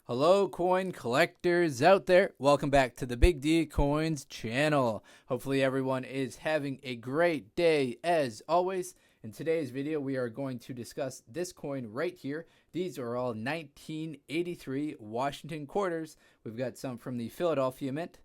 Hello, coin collectors out there. Welcome back to the Big D Coins channel. Hopefully, everyone is having a great day as always. In today's video, we are going to discuss this coin right here. These are all 1983 Washington quarters. We've got some from the Philadelphia Mint.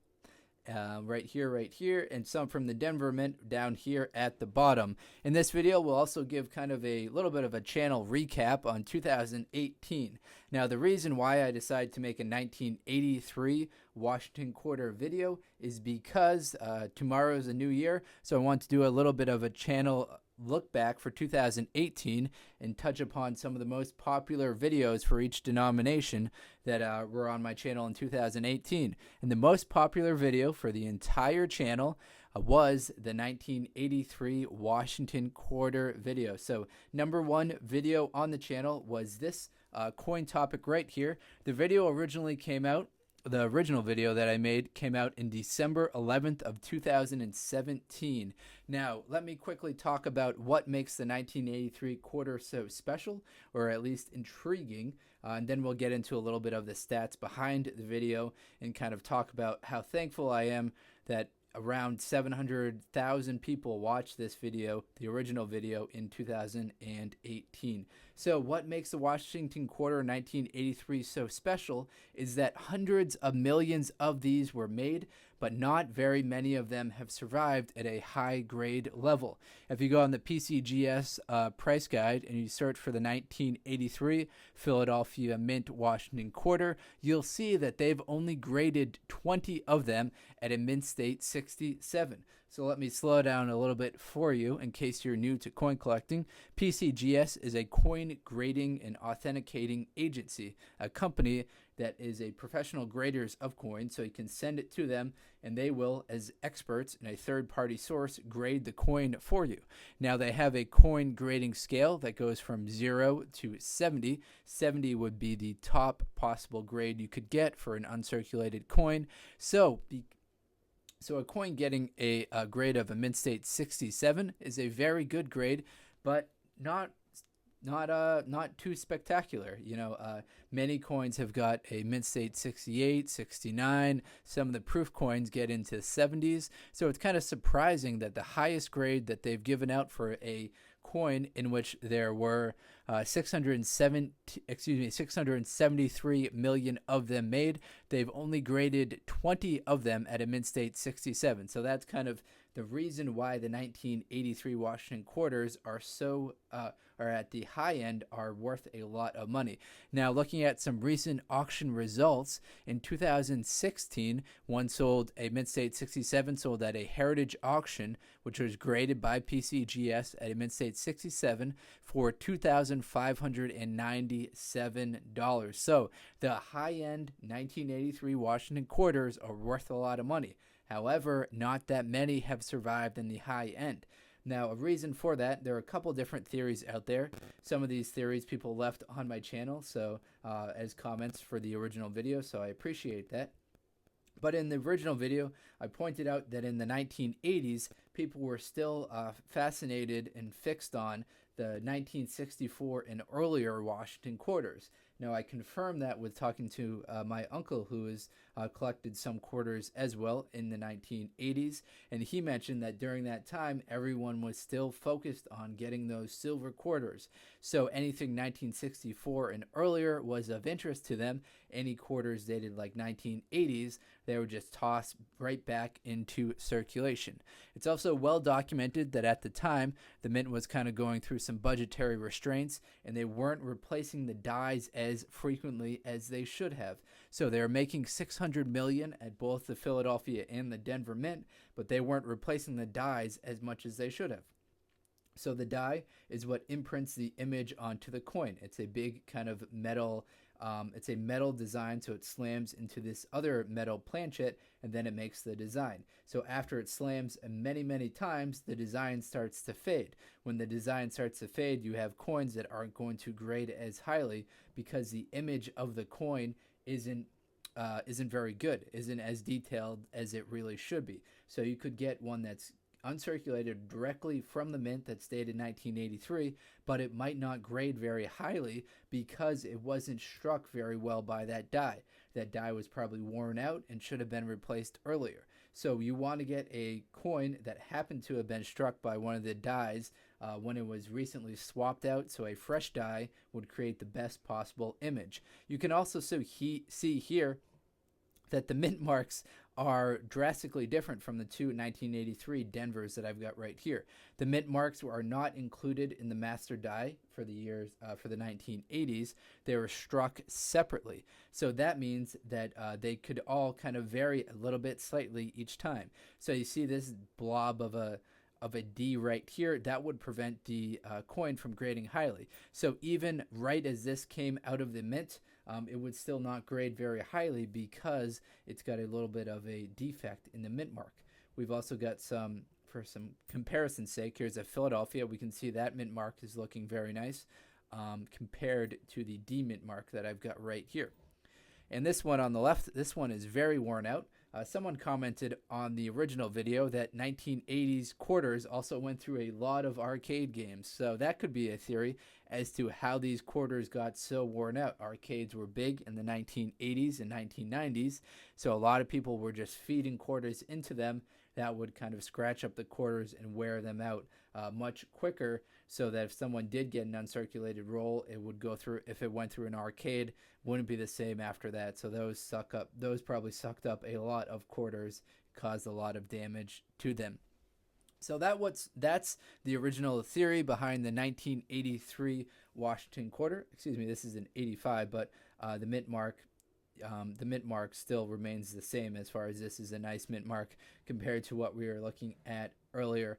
Right here, and some from the Denver Mint down here at the bottom. In this video, we'll also give kind of a little bit of a channel recap on 2018. Now, the reason why I decided to make a 1983 Washington quarter video is because tomorrow is a new year, so I want to do a little bit of a channel look back for 2018 and touch upon some of the most popular videos for each denomination that were on my channel in 2018. And the most popular video for the entire channel was the 1983 Washington quarter video. So number one video on the channel was this coin topic right here. The video originally came out The original video that I made came out in December 11th of 2017. Now, let me quickly talk about what makes the 1983 quarter so special, or at least intriguing, and then we'll get into a little bit of the stats behind the video and kind of talk about how thankful I am that around 700,000 people watched this video, the original video, in 2018. So what makes the Washington quarter 1983 so special is that hundreds of millions of these were made, but not very many of them have survived at a high grade level. If you go on the PCGS price guide and you search for the 1983 Philadelphia Mint Washington quarter, you'll see that they've only graded 20 of them at a mint state 67. So let me slow down a little bit for you in case you're new to coin collecting. PCGS is a coin grading and authenticating agency, a company that is a professional graders of coins, so you can send it to them and they will, as experts in a third-party source, grade the coin for you. Now, they have a coin grading scale that goes from 0 to 70. 70 would be the top possible grade you could get for an uncirculated coin. So a coin getting a grade of a mint state 67 is a very good grade, but not too spectacular. Many coins have got a mint state 68, 69. Some of the proof coins get into the 70s. So it's kind of surprising that the highest grade that they've given out for a coin in which there were 673 million of them made, they've only graded 20 of them at a mint state 67. So that's kind of the reason why the 1983 Washington quarters are at the high end, are worth a lot of money. Now, looking at some recent auction results, in 2016, one sold a mint state 67, sold at a heritage auction, which was graded by PCGS at a mint state 67 for $2,597. So the high-end 1983 Washington quarters are worth a lot of money. However, not that many have survived in the high end. Now, a reason for that, there are a couple different theories out there. Some of these theories people left on my channel as comments for the original video, so I appreciate that. But in the original video, I pointed out that in the 1980s, people were still fascinated and fixed on the 1964 and earlier Washington quarters. Now, I confirmed that with talking to my uncle, who has collected some quarters as well in the 1980s, and he mentioned that during that time, everyone was still focused on getting those silver quarters. So anything 1964 and earlier was of interest to them. Any quarters dated like 1980s, they were just tossed right back into circulation. It's also well documented that at the time, the mint was kind of going through some budgetary restraints, and they weren't replacing the dies as frequently as they should have. So they were making $600 million at both the Philadelphia and the Denver Mint, but they weren't replacing the dies as much as they should have. So the die is what imprints the image onto the coin. It's a big kind of metal it's a metal design, so it slams into this other metal planchet, and then it makes the design. So after it slams many, many times, the design starts to fade. When the design starts to fade, you have coins that aren't going to grade as highly because the image of the coin isn't very good, isn't as detailed as it really should be. So you could get one that's uncirculated directly from the mint that's dated 1983, but it might not grade very highly because it wasn't struck very well by that die. That die was probably worn out and should have been replaced earlier. So you want to get a coin that happened to have been struck by one of the dies when it was recently swapped out, so a fresh die would create the best possible image. You can also see here that the mint marks are drastically different from the two 1983 Denvers that I've got right here. The mint marks are not included in the master die for the years for the 1980s. They were struck separately. So that means that they could all kind of vary a little bit slightly each time. So you see this blob of a D right here, that would prevent the coin from grading highly. So even right as this came out of the mint, it would still not grade very highly because it's got a little bit of a defect in the mint mark. We've also got some, for some comparison's sake, here's a Philadelphia. We can see that mint mark is looking very nice compared to the D mint mark that I've got right here. And this one on the left, this one is very worn out. Someone commented on the original video that 1980s quarters also went through a lot of arcade games. So that could be a theory as to how these quarters got so worn out. Arcades were big in the 1980s and 1990s, so a lot of people were just feeding quarters into them. That would kind of scratch up the quarters and wear them out much quicker, so that if someone did get an uncirculated roll, it would go through, if it went through an arcade, wouldn't be the same after that. So those probably sucked up a lot of quarters, caused a lot of damage to them. So that's the original theory behind the 1983 Washington quarter. Excuse me, this is an 85, but the mint mark still remains the same, as far as this is a nice mint mark compared to what we were looking at earlier.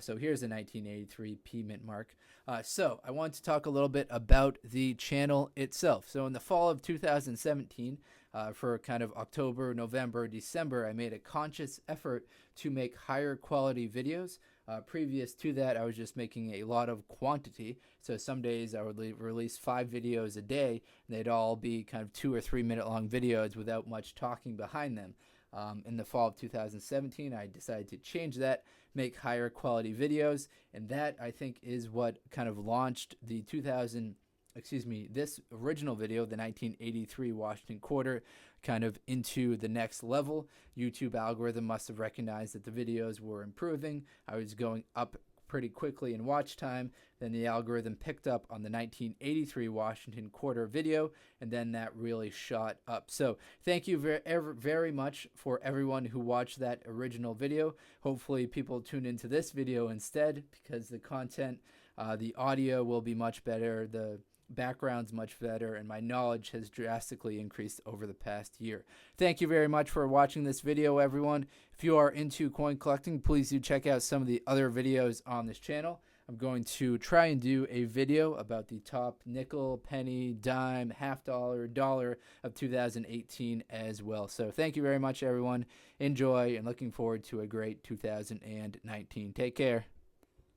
So here's a 1983 P mint mark. So I want to talk a little bit about the channel itself. So in the fall of 2017, for kind of October, November, December, I made a conscious effort to make higher quality videos. Previous to that, I was just making a lot of quantity. So some days I would release 5 videos a day, and they'd all be kind of 2 or 3 minute long videos without much talking behind them. In the fall of 2017, I decided to change that, make higher quality videos, and that, I think, is what kind of launched the this original video, the 1983 Washington quarter, kind of into the next level. YouTube algorithm must have recognized that the videos were improving. I was going up pretty quickly in watch time. Then the algorithm picked up on the 1983 Washington quarter video, and then that really shot up. So thank you very much for everyone who watched that original video. Hopefully people tune into this video instead, because the content, the audio will be much better, the background's much better, and my knowledge has drastically increased over the past year. Thank you very much for watching this video, everyone. If you are into coin collecting, please do check out some of the other videos on this channel. I'm going to try and do a video about the top nickel, penny, dime, half dollar, dollar of 2018 as well. So thank you very much, everyone. Enjoy, and looking forward to a great 2019. Take care.